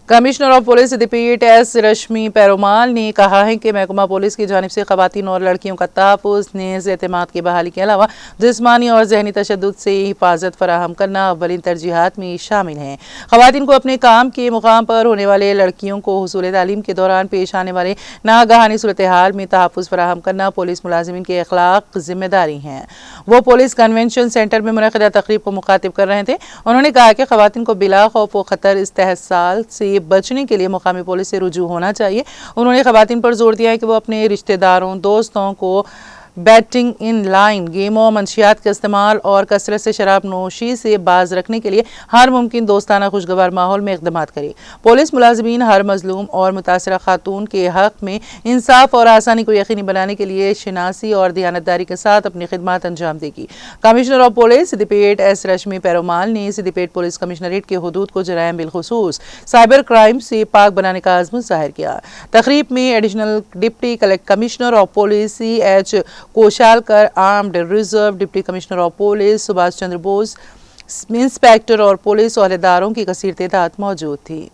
Commissioner of police سدیپیٹ S Rashmi پیرومال نے کہا ہے کہ محکمہ پولیس کی جانب سے خواتین اور لڑکیوں کا تحفظ نیز اعتماد کی بحالی کے علاوہ جسمانی اور ذہنی تشدد سے حفاظت فراہم کرنا اولین ترجیحات میں شامل ہیں۔ خواتین کو اپنے کام کے مقام پر ہونے والے، لڑکیوں کو حصول تعلیم کے دوران پیش آنے والے ناگہانی صورتحال میں تحفظ فراہم کرنا پولیس ملازمین کی اخلاق ذمہ داری ہے۔ وہ پولیس کنونشن سینٹر میں منعقدہ تقریب کو مخاطب کر رہے تھے۔ انہوں نے کہا کہ خواتین کو بلا خوف و خطر استحصال سے بچنے کے لیے مقامی پولیس سے رجوع ہونا چاہیے۔ انہوں نے خواتین پر زور دیا ہے کہ وہ اپنے رشتہ داروں، دوستوں کو بیٹنگ ان لائن گیموں، منشیات کے استعمال اور کثرت سے شراب نوشی سے باز رکھنے کے لیے ہر ممکن دوستانہ خوشگوار ماحول میں اقدامات کریں۔ پولیس ملازمین ہر مظلوم اور متاثرہ خاتون کے حق میں انصاف اور آسانی کو یقینی بنانے کے لیے شناسی اور دیانتداری کے ساتھ اپنی خدمات انجام دے گی۔ Commissioner of police سدیپیٹ S Rashmi پیرومال نے سدیپیٹ پولیس کمشنریٹ کے حدود کو جرائم بالخصوص سائبر کرائم سے پاک بنانے کا عزم ظاہر کیا۔ تقریب میں additional deputy commissioner of police C H Kaushalkar, armed reserve deputy commissioner of police سبھاش چندر بوس، انسپیکٹر اور پولیس عہدیداروں کی کثیر تعداد موجود تھی۔